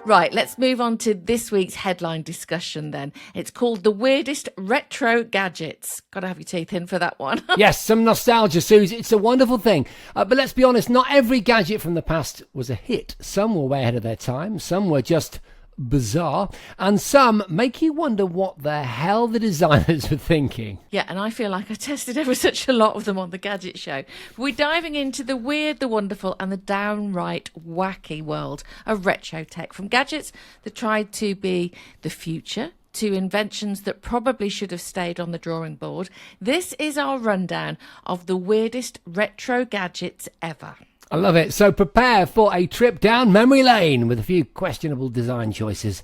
Right, let's move on to this week's headline discussion then. It's called The Weirdest Retro Gadgets. Got to have your teeth in for that one. Yes, some nostalgia, Suzi. It's a wonderful thing. But let's be honest, not every gadget from the past was a hit. Some were way ahead of their time. Some were just bizarre. And some make you wonder what the hell the designers were thinking. Yeah, and I feel like I tested ever such a lot of them on the Gadget Show. We're diving into the weird, the wonderful, and the downright wacky world of retro tech. From gadgets that tried to be the future to inventions that probably should have stayed on the drawing board. This is our rundown of the weirdest retro gadgets ever. I love it. So prepare for a trip down memory lane with a few questionable design choices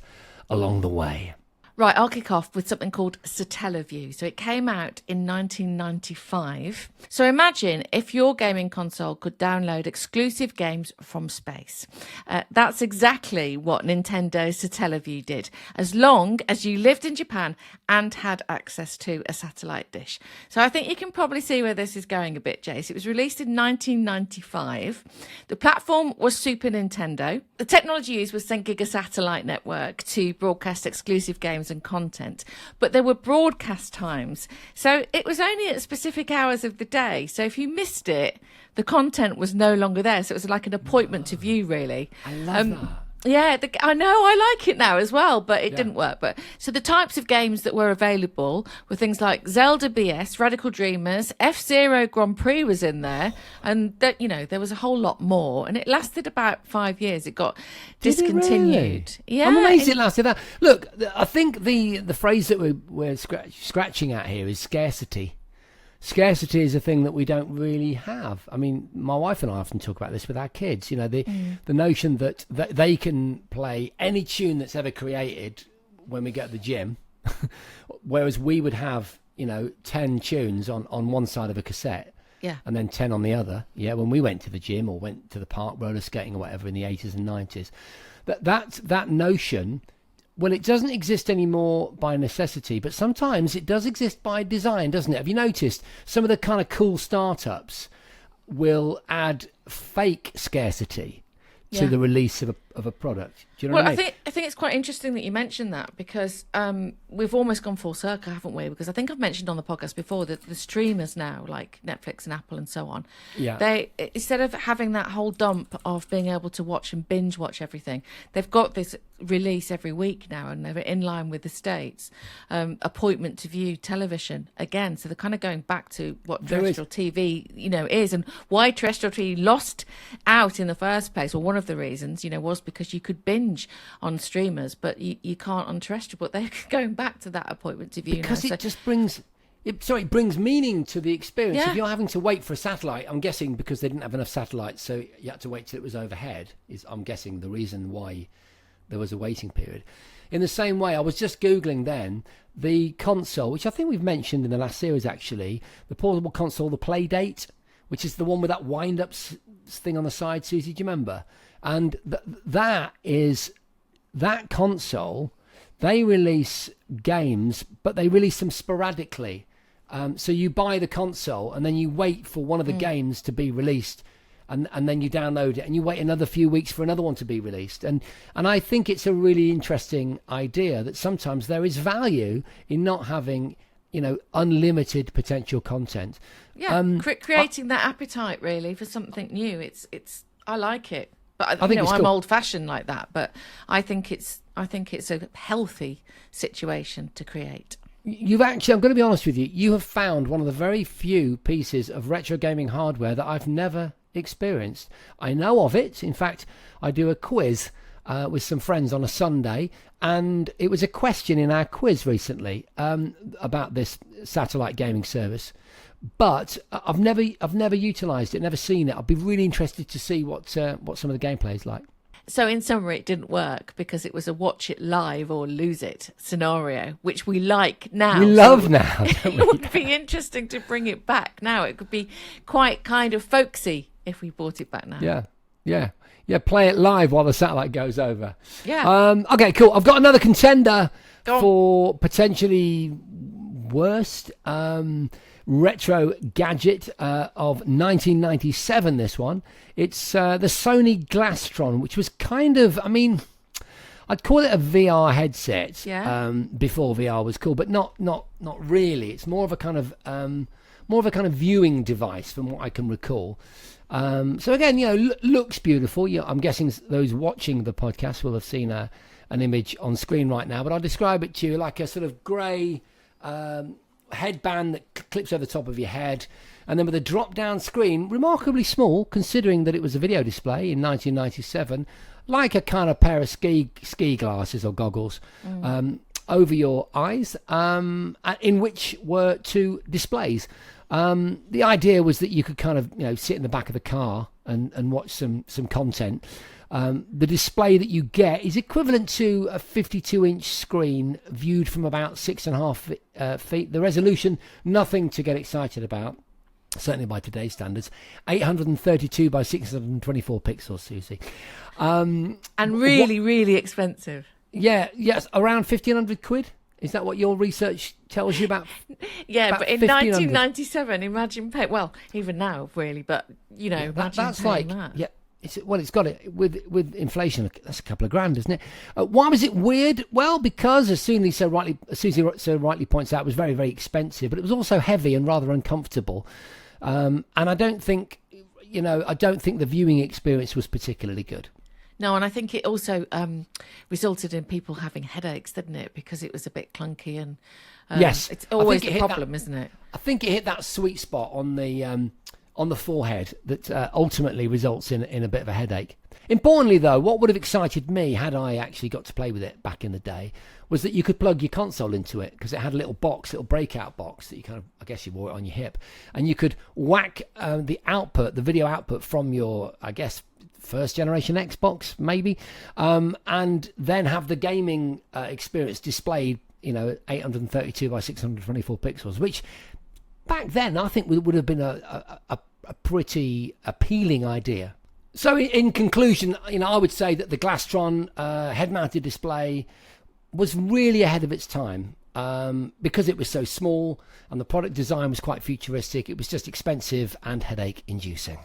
along the way. Right, I'll kick off with something called Satellaview. So it came out in 1995. So imagine if your gaming console could download exclusive games from space. That's exactly what Nintendo Satellaview did, as long as you lived in Japan and had access to a satellite dish. So I think you can probably see where this is going a bit, Jace. It was released in 1995. The platform was Super Nintendo. The technology used was 10 gig satellite network to broadcast exclusive games and content, but there were broadcast times, so it was only at specific hours of the day. So if you missed it, the content was no longer there, so it was like an appointment to view, really. I love that. Yeah, I know, I like it now as well, but it didn't work. But so the types of games that were available were things like Zelda BS, Radical Dreamers, F-Zero Grand Prix was in there, and that, you know, there was a whole lot more, and it lasted about 5 years. It got discontinued. Really? Yeah, I'm amazed it lasted that. Look, I think the phrase that we're scratching at here is scarcity. Scarcity is a thing that we don't really have. I mean, my wife and I often talk about this with our kids. You know, the notion that they can play any tune that's ever created when we go to the gym, whereas we would have, 10 tunes on one side of a cassette. Yeah. And then 10 on the other. Yeah, when we went to the gym or went to the park roller skating or whatever in the 80s and 90s. That notion, well, it doesn't exist anymore by necessity, but sometimes it does exist by design, doesn't it? Have you noticed some of the kind of cool startups will add fake scarcity to the release of a product? Do you know what I mean? I think it's quite interesting that you mentioned that, because we've almost gone full circle, haven't we? Because I think I've mentioned on the podcast before that the streamers now, like Netflix and Apple and so on, they, instead of having that whole dump of being able to watch and binge watch everything, they've got this release every week now, and they're in line with the States. Appointment to view television again, so they're kind of going back to what terrestrial TV, is, and why terrestrial TV lost out in the first place. Well, one of the reasons, was because you could binge on streamers, but you can't on terrestrial. But they're going back to that appointment to view because now. It just brings. It brings meaning to the experience. Yeah. If you're having to wait for a satellite, I'm guessing because they didn't have enough satellites, so you had to wait till it was overhead. I'm guessing the reason why there was a waiting period. In the same way, I was just Googling then the console, which I think we've mentioned in the last series actually, the portable console, the Playdate, which is the one with that wind-up thing on the side, Suzi, do you remember? And that console, they release games, but they release them sporadically. So you buy the console and then you wait for one of the games to be released, and then you download it and you wait another few weeks for another one to be released. And I think it's a really interesting idea that sometimes there is value in not having, unlimited potential content. Yeah, creating that appetite really for something new. I like it. But I think it's I'm cool. old-fashioned like that, but I think it's a healthy situation to create. You've actually, I'm going to be honest with you, you have found one of the very few pieces of retro gaming hardware that I've never experienced. I know of it. In fact, I do a quiz with some friends on a Sunday, and it was a question in our quiz recently about this satellite gaming service. But I've never utilised it, never seen it. I'd be really interested to see what some of the gameplay is like. So in summary, it didn't work because it was a watch it live or lose it scenario, which we like now. We love now. It would be interesting to bring it back now. It could be quite kind of folksy if we brought it back now. Yeah. Play it live while the satellite goes over. Yeah. Okay, cool. I've got another contender for potentially worst retro gadget of 1997. This one, it's the Sony Glastron, which was kind of, I'd call it a VR headset. Yeah. Before VR was cool, but not really. It's more of a kind of viewing device from what I can recall. So again, looks beautiful. I'm guessing those watching the podcast will have seen an image on screen right now, but I'll describe it to you like a sort of grey headband that clips over the top of your head, and then with a drop-down screen, remarkably small, considering that it was a video display in 1997, like a kind of pair of ski glasses or goggles over your eyes, in which were two displays. The idea was that you could kind of sit in the back of the car and watch some content. The display that you get is equivalent to a 52-inch screen viewed from about 6.5 feet. The resolution, nothing to get excited about, certainly by today's standards. 832 by 624 pixels, Suzi. And really expensive. Yes, around 1,500 quid. Is that what your research tells you about? Yeah, about but in 1997, imagine pay. Well, even now, really, but imagine that's paying like that. yeah. It's got it with inflation. That's a couple of grand, isn't it? Why was it weird? Well, because as Suzi so rightly points out, it was very, very expensive, but it was also heavy and rather uncomfortable. And I don't think the viewing experience was particularly good. No, and I think it also resulted in people having headaches, didn't it? Because it was a bit clunky and yes, it's always the problem, isn't it? I think it hit that sweet spot on the forehead that ultimately results in a bit of a headache. Importantly, though, what would have excited me had I actually got to play with it back in the day was that you could plug your console into it, because it had a little breakout box that you kind of, I guess you wore it on your hip, and you could whack the video output from your, I guess, first generation Xbox maybe, and then have the gaming experience displayed 832 by 624 pixels, which back then I think would have been a pretty appealing idea. So in conclusion, I would say that the Glastron head-mounted display was really ahead of its time, because it was so small and the product design was quite futuristic. It was just expensive and headache-inducing.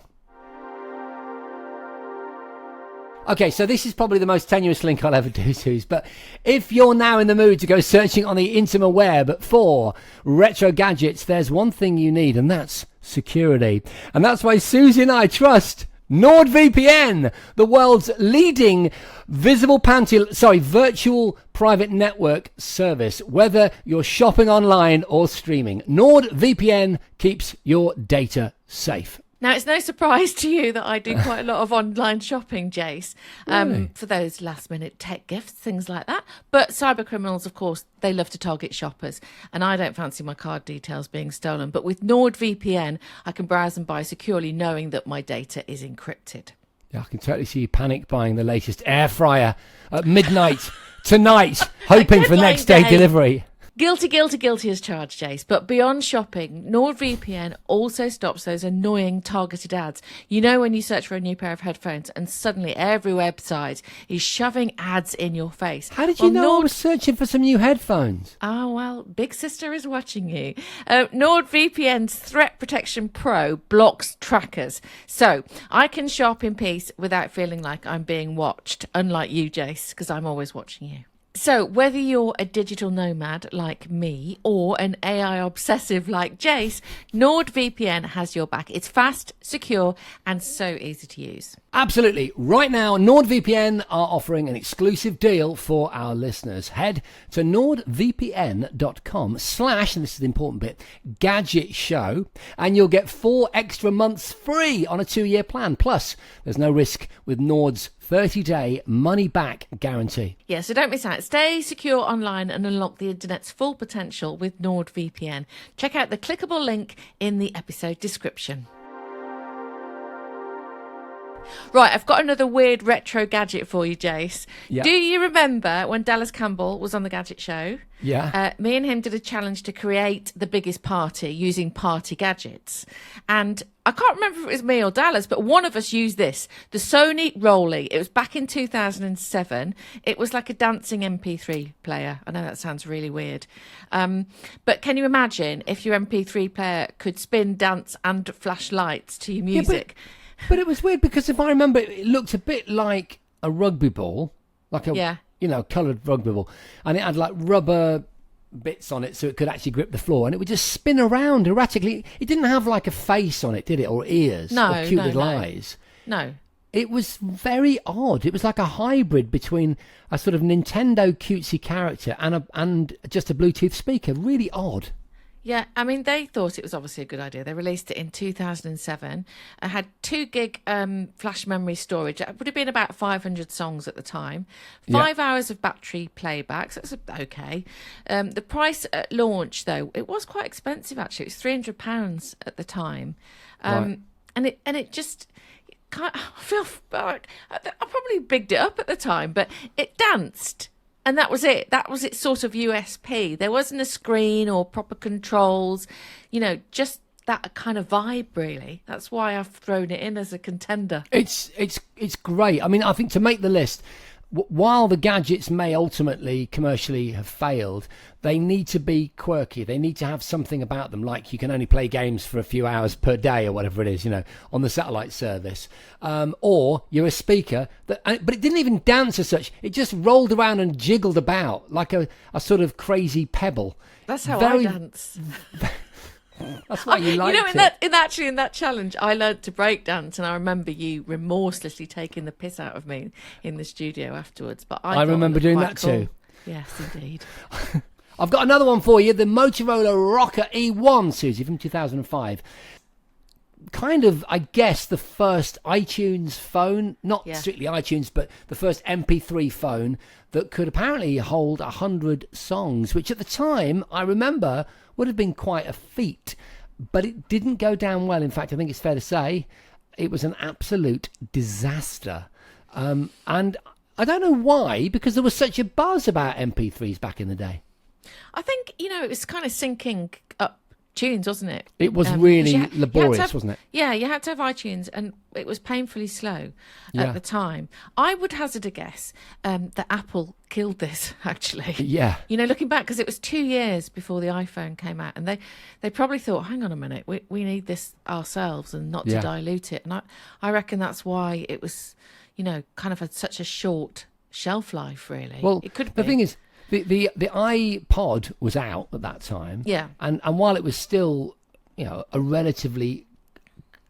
Okay, so this is probably the most tenuous link I'll ever do, Suze, but if you're now in the mood to go searching on the interweb for retro gadgets, there's one thing you need, and that's security. And that's why Suzi and I trust NordVPN, the world's leading virtual private network service, whether you're shopping online or streaming. NordVPN keeps your data safe. Now, it's no surprise to you that I do quite a lot of online shopping, Jace, Really? for those last-minute tech gifts, things like that. But cyber criminals, of course, they love to target shoppers, and I don't fancy my card details being stolen. But with NordVPN, I can browse and buy securely, knowing that my data is encrypted. Yeah, I can totally see you panic buying the latest air fryer at midnight tonight, hoping for next day delivery. Guilty as charged, Jace. But beyond shopping, NordVPN also stops those annoying targeted ads. When you search for a new pair of headphones and suddenly every website is shoving ads in your face. How did you know I was searching for some new headphones? Oh, well, Big Sister is watching you. NordVPN's Threat Protection Pro blocks trackers. So I can shop in peace without feeling like I'm being watched, unlike you, Jace, because I'm always watching you. So whether you're a digital nomad like me or an AI obsessive like Jace, NordVPN has your back. It's fast, secure, and so easy to use. Absolutely. Right now, NordVPN are offering an exclusive deal for our listeners. Head to nordvpn.com/ and this is the important bit, Gadget Show, and you'll get 4 extra months free on a 2-year plan. Plus, there's no risk with Nord's 30-day money-back guarantee. Yeah, so don't miss out. Stay secure online and unlock the internet's full potential with NordVPN. Check out the clickable link in the episode description. Right, I've got another weird retro gadget for you, Jace. Yeah. Do you remember when Dallas Campbell was on the Gadget Show? Yeah. Me and him did a challenge to create the biggest party using party gadgets. And I can't remember if it was me or Dallas, but one of us used this, the Sony Rolly. It was back in 2007. It was like a dancing MP3 player. I know that sounds really weird. But can you imagine if your MP3 player could spin, dance and flash lights to your music? Yeah, but it was weird because if I remember, it looked a bit like a rugby ball, like a coloured rugby ball, and it had like rubber bits on it so it could actually grip the floor, and it would just spin around erratically. It didn't have like a face on it, did it, or ears, or cute little eyes? No. It was very odd. It was like a hybrid between a sort of Nintendo cutesy character and just a Bluetooth speaker. Really odd. Yeah, I mean, they thought it was obviously a good idea. They released it in 2007. It had 2 gig flash memory storage. It would have been about 500 songs at the time. 5 hours of battery playback, so that's okay. The price at launch, though, it was quite expensive, actually. It was £300 at the time. Right. And it just... I feel like I probably bigged it up at the time, but it danced. And that was it. That was its sort of USP. There wasn't a screen or proper controls, just that kind of vibe, really. That's why I've thrown it in as a contender. It's great. I mean, I think to make the list, while the gadgets may ultimately commercially have failed, they need to be quirky. They need to have something about them, like you can only play games for a few hours per day or whatever it is, on the satellite service. Or you're a speaker, but it didn't even dance as such. It just rolled around and jiggled about like a sort of crazy pebble. That's how I dance. That's why you liked it. In that challenge, I learned to break dance, and I remember you remorselessly taking the piss out of me in the studio afterwards. But I remember doing that cool. too. Yes, indeed. I've got another one for you. The Motorola Rocker E1, Susie, from 2005. Kind of, I guess, the first iTunes phone, not strictly iTunes, but the first MP3 phone that could apparently hold 100 songs, which at the time, I remember, would have been quite a feat. But it didn't go down well. In fact, I think it's fair to say it was an absolute disaster. And I don't know why, because there was such a buzz about MP3s back in the day. I think, it was kind of syncing up tunes, wasn't it? It was really laborious, wasn't it? Yeah, you had to have iTunes, and it was painfully slow at the time. I would hazard a guess that Apple killed this, actually. Yeah. Looking back, because it was 2 years before the iPhone came out, and they probably thought, hang on a minute, we need this ourselves and not to dilute it. And I reckon that's why it was, kind of had such a short shelf life, really. Well, it could be. The thing is, the iPod was out at that time. Yeah. And while it was still, a relatively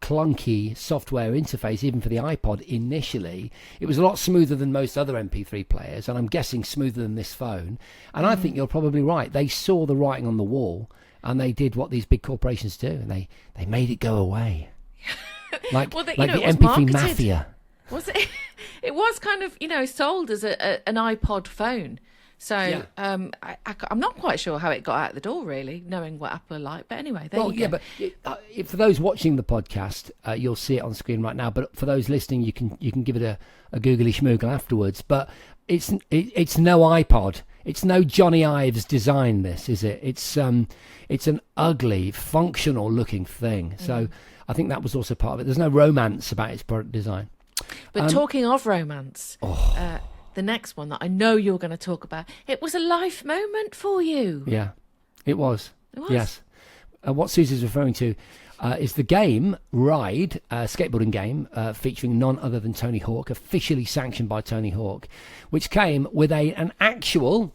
clunky software interface, even for the iPod initially, it was a lot smoother than most other MP3 players, and I'm guessing smoother than this phone. And I think you're probably right. They saw the writing on the wall, and they did what these big corporations do, and they made it go away. Like the MP3 mafia. Was it? It was kind of, sold as an iPod phone. So I'm not quite sure how it got out the door, really, knowing what Apple are like. But anyway, there you go. But for those watching the podcast, you'll see it on screen right now. But for those listening, you can give it a googly schmoogle afterwards. But it's no iPod. It's no Johnny Ives design. This is it. It's an ugly, functional looking thing. So I think that was also part of it. There's no romance about its product design. But talking of romance. The next one that I know you're going to talk about, it was a life moment for you. Yeah, it was. It was? Yes. What Suzi's referring to is the game Ride, a skateboarding game featuring none other than Tony Hawk, officially sanctioned by Tony Hawk, which came with an actual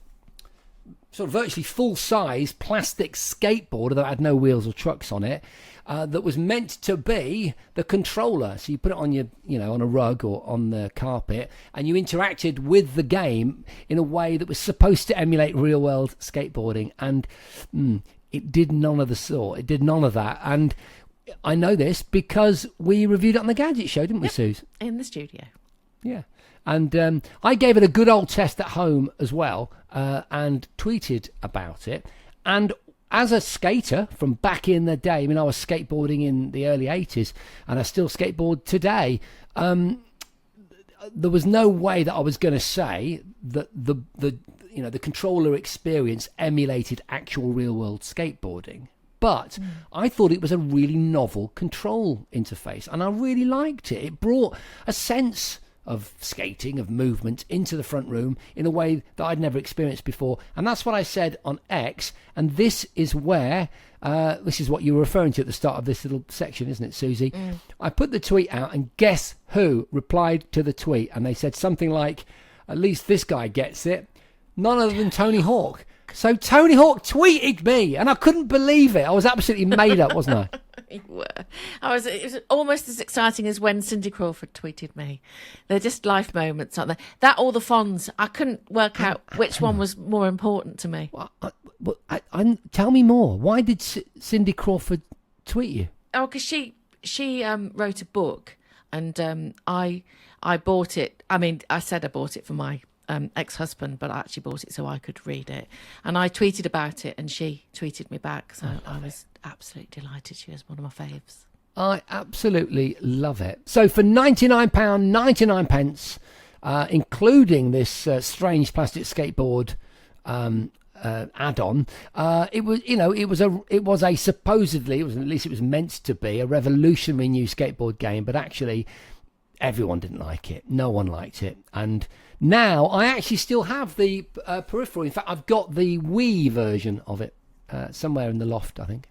sort of virtually full-size plastic skateboard, although it had no wheels or trucks on it, that was meant to be the controller. So you put it on on a rug or on the carpet, and you interacted with the game in a way that was supposed to emulate real-world skateboarding, and it did none of the sort. It did none of that, and I know this because we reviewed it on the Gadget Show, didn't we, Suze? In the studio. Yeah. And I gave it a good old test at home as well, and tweeted about it. And as a skater from back in the day, I was skateboarding in the early 80s, and I still skateboard today. There was no way that I was going to say that the controller experience emulated actual real world skateboarding. But I thought it was a really novel control interface, and I really liked it. It brought a sense of skating, of movement into the front room in a way that I'd never experienced before. And that's what I said on X. And this is where, this is what you were referring to at the start of this little section, isn't it, Susie? I put the tweet out, and guess who replied to the tweet? And they said something like, At least this guy gets it. None other than Tony Hawk. So Tony Hawk tweeted me, and I couldn't believe it. I was absolutely made up, wasn't I? You were. It was almost as exciting as when Cindy Crawford tweeted me. They're just life moments, aren't they? That or the Fonz. I couldn't work out which one was more important to me. Tell me more. Why did Cindy Crawford tweet you? Oh, because she wrote a book, and I bought it. I mean, I said I bought it for my ex-husband, but I actually bought it so I could read it. And I tweeted about it, and she tweeted me back. So I was absolutely delighted. She was one of my faves. I absolutely love it. So for £99.99, including this strange plastic skateboard add-on, it was a supposedly, at least it was meant to be, a revolutionary new skateboard game, but actually everyone didn't like it. No one liked it. And now I actually still have the peripheral. In fact, I've got the Wii version of it somewhere in the loft, I think.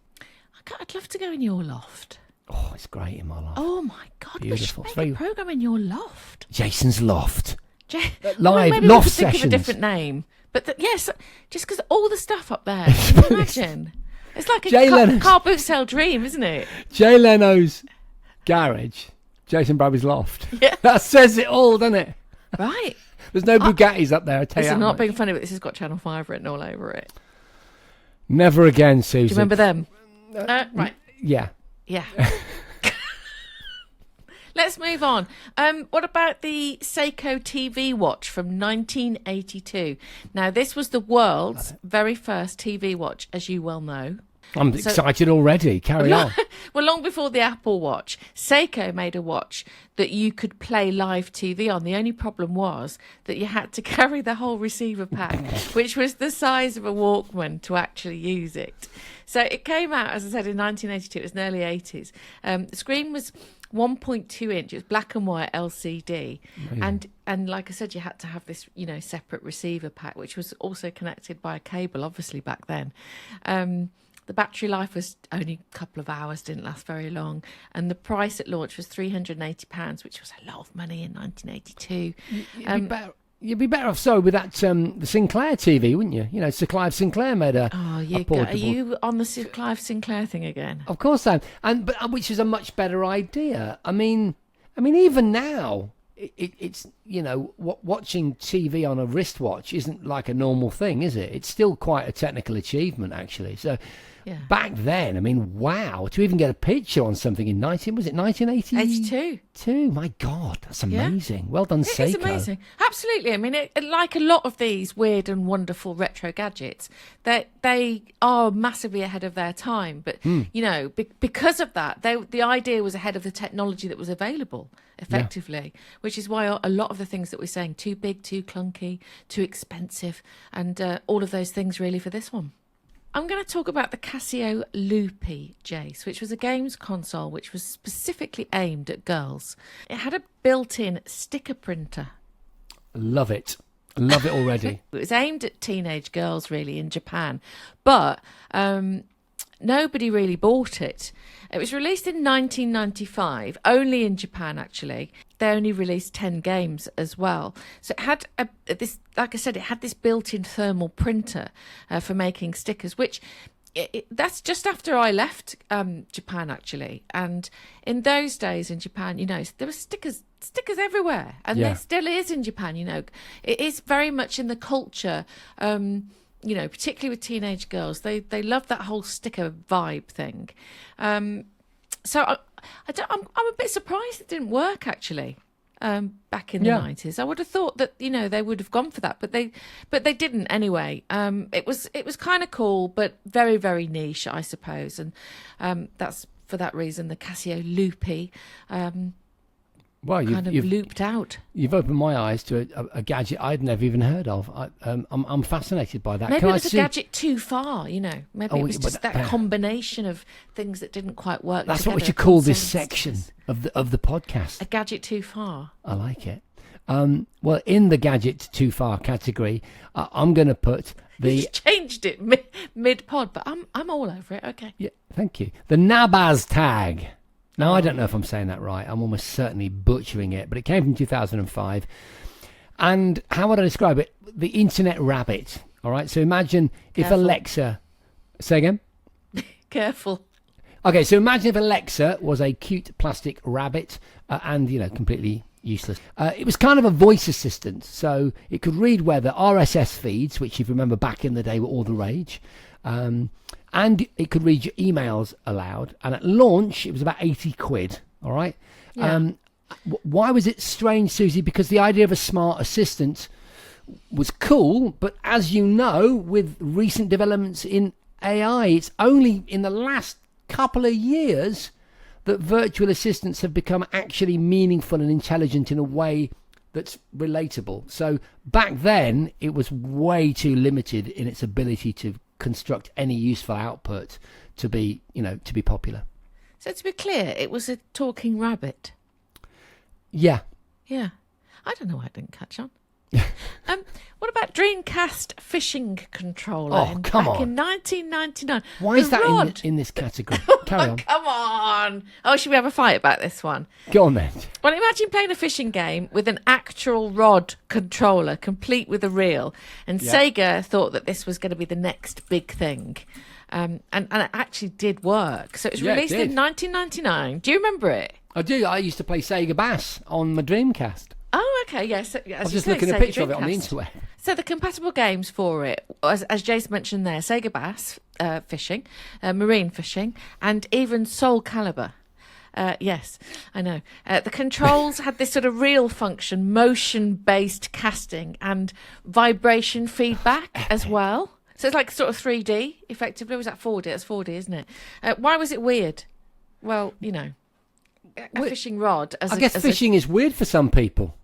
I'd love to go in your loft. Oh, it's great in my loft. Oh my God, beautiful. We should make a program in your loft. Jason's loft. Live maybe loft we could sessions. Think of a different name. But yes, just because all the stuff up there, can you imagine? It's like a car boot sale dream, isn't it? Jay Leno's garage, Jason Bradbury's loft. Yeah. That says it all, doesn't it? Right. There's no Bugattis up there, I tell you. This is not being funny, but this has got Channel 5 written all over it. Never again, Suzi. Do you remember them? Right. Yeah. Yeah. Let's move on. What about the Seiko TV watch from 1982? Now, this was the world's very first TV watch, as you well know. I'm excited already. Carry on. Well, long before the Apple Watch, Seiko made a watch that you could play live TV on. The only problem was that you had to carry the whole receiver pack, which was the size of a Walkman, to actually use it. So it came out, as I said, in 1982. It was in the early 80s. The screen was 1.2 inch. It was black and white LCD. Amazing. And like I said, you had to have this, separate receiver pack, which was also connected by a cable, obviously, back then. The battery life was only a couple of hours, didn't last very long. And the price at launch was £380, which was a lot of money in 1982. You'd be better off, with that the Sinclair TV, wouldn't you? Sir Clive Sinclair made a portable. Are you on the Sir Clive Sinclair thing again? Of course I am. But which is a much better idea. I mean, even now, it's watching TV on a wristwatch isn't like a normal thing, is it? It's still quite a technical achievement, actually. So. Yeah. Back then, wow, to even get a picture on something in 1982? My God, that's amazing. Yeah. Well done, Seiko. It's amazing. Absolutely. Like a lot of these weird and wonderful retro gadgets, they are massively ahead of their time. But, because of that, the idea was ahead of the technology that was available, effectively, which is why a lot of the things that we're saying, too big, too clunky, too expensive, and all of those things really for this one. I'm going to talk about the Casio Loopy, Jace, which was a games console which was specifically aimed at girls. It had a built-in sticker printer. Love it. Love it already. It was aimed at teenage girls, really, in Japan. But nobody really bought it. It was released in 1995, only in Japan, actually. They only released 10 games as well. So it had like I said, it had this built-in thermal printer for making stickers, which that's just after I left Japan, actually. And in those days in Japan, there were stickers everywhere, and there still is in Japan. It is very much in the culture. Particularly with teenage girls, they love that whole sticker vibe thing. So I'm a bit surprised it didn't work, actually. Back in the 90s, I would have thought that they would have gone for that, but they didn't anyway. It was kind of cool, but very, very niche, I suppose, and that's for that reason the Casio Loopy. Well, you've looped out. You've opened my eyes to a gadget I'd never even heard of. I'm fascinated by that. Maybe it was a gadget too far, Maybe it was just that combination of things that didn't quite work. That's what we should call this section of the podcast. A gadget too far. I like it. Well, in the gadget too far category, I'm going to put the. You changed it mid pod, but I'm all over it. Okay. Yeah, thank you. The Nabaz tag. Now, I don't know if I'm saying that right. I'm almost certainly butchering it, but it came from 2005. And how would I describe it? The internet rabbit. All right. So imagine if Alexa... Say again? Careful. Okay, so imagine if Alexa was a cute plastic rabbit and, completely useless. It was kind of a voice assistant, so it could read weather, RSS feeds, which if you remember back in the day were all the rage, and it could read your emails aloud. And at launch, it was about 80 quid, all right? Yeah. Why was it strange, Susie? Because the idea of a smart assistant was cool, but as you know, with recent developments in AI, it's only in the last couple of years that virtual assistants have become actually meaningful and intelligent in a way that's relatable. So back then it was way too limited in its ability to construct any useful output to be popular. So to be clear, it was a talking rabbit. Yeah. I don't know why I didn't catch on. What about Dreamcast fishing controller? Back in 1999. Why is that in this category? Carry on. Come on. Oh, should we have a fight about this one? Go on then. Well, imagine playing a fishing game with an actual rod controller, complete with a reel. And Sega thought that this was going to be the next big thing. And it actually did work. So it was released in 1999. Do you remember it? I do. I used to play Sega Bass on my Dreamcast. Oh, okay, yes. I was just looking at a picture of it on the internet. So the compatible games for it, as Jason mentioned there, Sega Bass fishing, marine fishing, and even Soul Calibur. Yes, I know. The controls had this sort of reel function, motion-based casting, and vibration feedback as well. So it's like sort of 3D, effectively. Was that 4D? That's 4D, isn't it? Why was it weird? Well, a fishing rod. I guess fishing is weird for some people.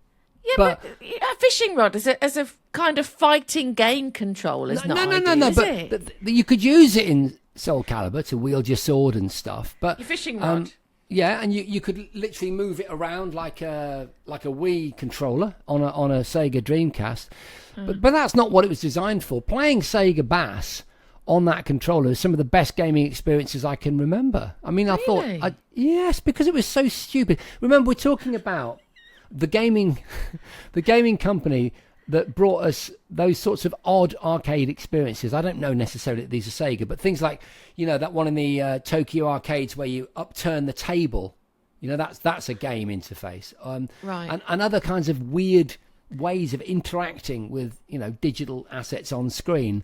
Yeah, but a fishing rod as a kind of fighting game control is not ideal, is it? But you could use it in Soul Calibur to wield your sword and stuff. But your fishing rod. Yeah, and you could literally move it around like a Wii controller on a Sega Dreamcast. But that's not what it was designed for. Playing Sega Bass on that controller is some of the best gaming experiences I can remember. I mean, Really? I thought, yes, because it was so stupid. Remember, we're talking about the gaming company that brought us those sorts of odd arcade experiences. I don't know necessarily that these are Sega, but things like, that one in the Tokyo arcades where you upturn the table, that's a game interface. Right. And other kinds of weird ways of interacting with, digital assets on screen.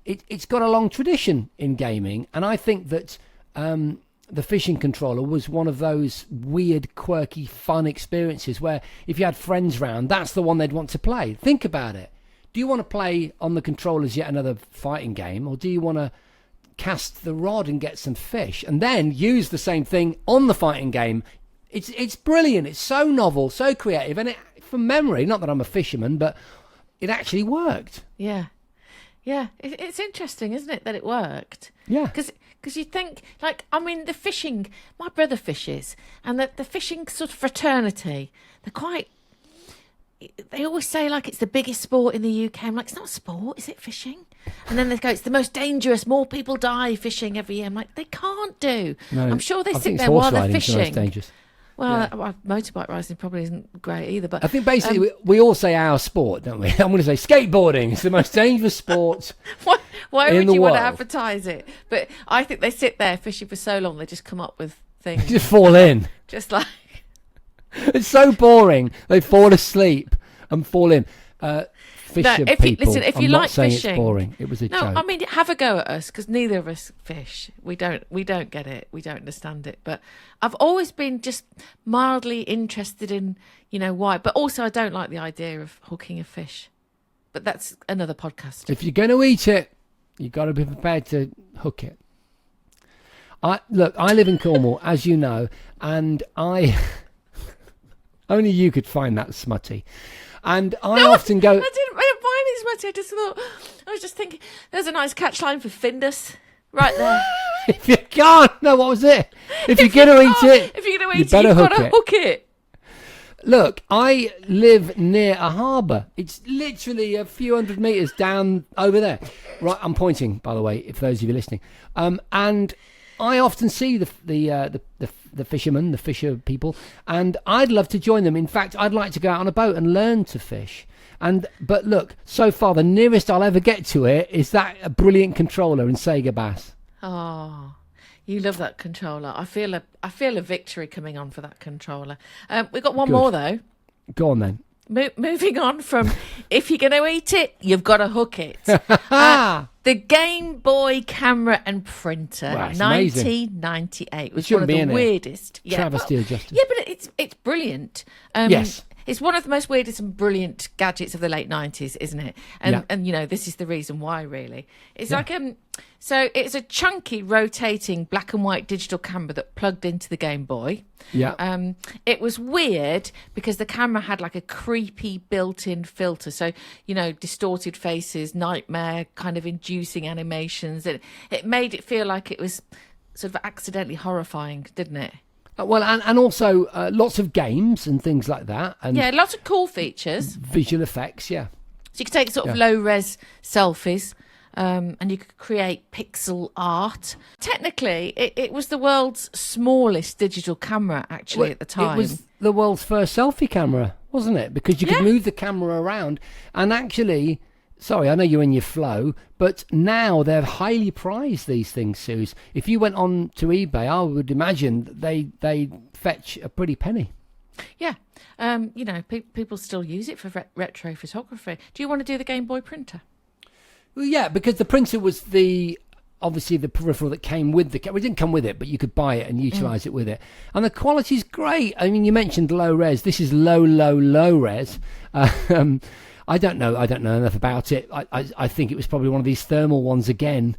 It's got a long tradition in gaming, and I think that the fishing controller was one of those weird, quirky, fun experiences where if you had friends round, that's the one they'd want to play. Think about it. Do you want to play on the controllers yet another fighting game, or do you want to cast the rod and get some fish and then use the same thing on the fighting game? It's brilliant. It's so novel, so creative, and from memory, not that I'm a fisherman, but it actually worked. Yeah. It's interesting, isn't it, that it worked? Yeah. Because you think, the fishing, my brother fishes, and the fishing sort of fraternity, they always say it's the biggest sport in the UK. I'm like, it's not a sport, is it fishing? And then they go, it's the most dangerous, more people die fishing every year. I'm like, they can't do. No, I'm sure they sit there while they're fishing. The most dangerous. Well, motorbike racing probably isn't great either. But I think basically we all say our sport, don't we? I'm going to say skateboarding is the most dangerous sport. Why would you want to advertise it? But I think they sit there fishing for so long, they just come up with things. Just fall in. Just like... It's so boring. They fall asleep and fall in. If you like fishing, it's boring. It was a joke. I mean, have a go at us, because neither of us fish. We don't get it. We don't understand it. But I've always been just mildly interested in, why. But also, I don't like the idea of hooking a fish. But that's another podcast. If you're going to eat it, you've got to be prepared to hook it. I live in Cornwall, as you know, and only you could find that smutty. And I often go... I didn't find it smutty. I just thought... I was just thinking, there's a nice catch line for Findus right there. If you can't... No, what was it? If you're going to eat it, you've got to hook it. Look, I live near a harbour. It's literally a few hundred metres down over there. Right, I'm pointing, by the way, if those of you listening. And I often see the fishermen, the fisher people, and I'd love to join them. In fact, I'd like to go out on a boat and learn to fish. But look, so far the nearest I'll ever get to it is that brilliant controller in Sega Bass. Oh, you love that controller. I feel a victory coming on for that controller. We've got one Good. more though. Go on then. Moving on from if you're going to eat it, you've got to hook it. The Game Boy camera and printer, Wow, it's 1998, was shouldn't one of be the in it. weirdest. Travesty of justice. Yeah, but it's brilliant. Yes. It's one of the most weirdest and brilliant gadgets of the late 90s, isn't it? And you know, this is the reason why, really. It's like so it's a chunky rotating black and white digital camera that plugged into the Game Boy. Yeah. It was weird because the camera had like a creepy built-in filter. So, you know, distorted faces, nightmare kind of inducing animations. It made it feel like it was sort of accidentally horrifying, didn't it? Well, and also lots of games and things like that. And Yeah, lots of cool features. visual effects, yeah. So you could take sort of low-res selfies and you could create pixel art. Technically, it was the world's smallest digital camera, actually, at the time. It was the world's first selfie camera, wasn't it? Because you could move the camera around. And actually, sorry, I know you're in your flow, but now they're highly prized, these things, Suze. If you went on to eBay, I would imagine they fetch a pretty penny. Yeah. You know, people still use it for retro photography. Do you want to do the Game Boy printer? Well, yeah, because the printer was obviously the peripheral that came with the camera. It didn't come with it, but you could buy it and utilise it with it. And the quality's great. I mean, you mentioned low res. This is low res. I don't know enough about it. I think it was probably one of these thermal ones again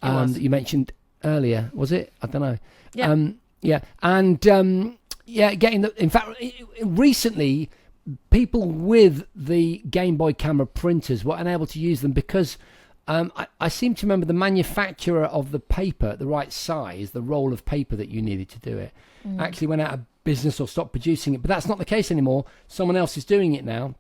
that you mentioned earlier. Was it? I don't know. Yeah. Getting in fact, recently, people with the Game Boy camera printers were unable to use them because I seem to remember the manufacturer of the paper, the right size, the roll of paper that you needed to do it, actually went out of business or stopped producing it. But that's not the case anymore. Someone else is doing it now.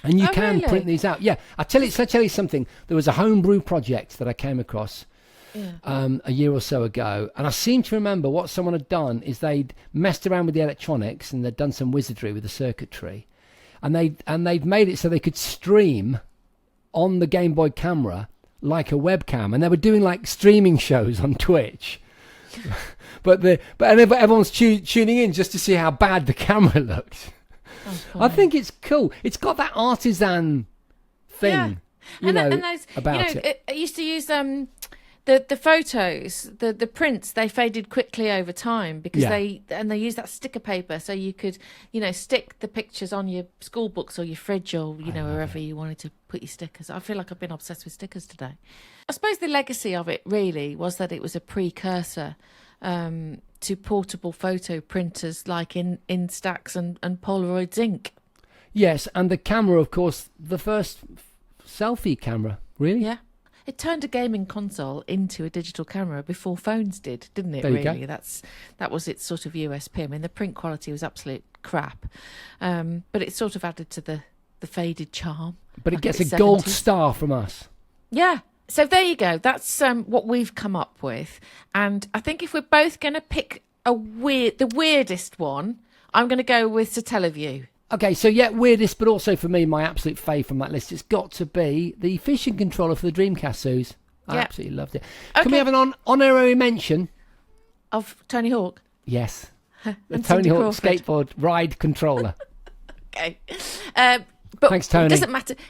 And you can really? print these out. Yeah, I'll tell you something. There was a homebrew project that I came across a year or so ago, and I seem to remember what someone had done is they'd messed around with the electronics and they'd done some wizardry with the circuitry, and they'd made it so they could stream on the Game Boy camera like a webcam, and they were doing like streaming shows on Twitch. but everyone's tuning in just to see how bad the camera looked. I think it's cool. It's got that artisan thing, about it. I used to use the photos, the prints. They faded quickly over time because they used that sticker paper, so you could stick the pictures on your school books or your fridge or wherever you wanted to put your stickers. I feel like I've been obsessed with stickers today. I suppose the legacy of it really was that it was a precursor to portable photo printers like Instax and Polaroid Zinc. Yes, and the camera, of course, the first selfie camera, really? Yeah. It turned a gaming console into a digital camera before phones did, didn't it, there really? You go. That was its sort of USP. I mean, the print quality was absolute crap, but it sort of added to the faded charm. But it gets a gold star from us. Yeah. So there you go. That's what we've come up with. And I think if we're both going to pick the weirdest one, I'm going to go with Satellaview. Okay, so weirdest, but also for me, my absolute fave from that list, it's got to be the fishing controller for the Dreamcast, Suze. I absolutely loved it. Okay. Can we have an honorary mention? Of Tony Hawk? Yes. The And Tony Cindy Hawk Crawford. skateboard ride controller. Okay. But Thanks, Tony. It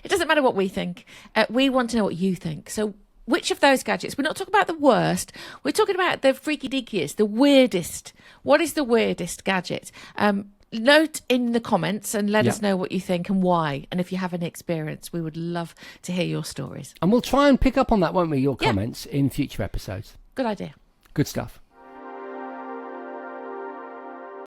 doesn't matter what we think. We want to know what you think. So which of those gadgets? We're not talking about the worst. We're talking about the freaky deakiest, the weirdest. What is the weirdest gadget? Note in the comments and let us know what you think and why. And if you have any experience, we would love to hear your stories. And we'll try and pick up on that, won't we, your comments in future episodes. Good idea. Good stuff.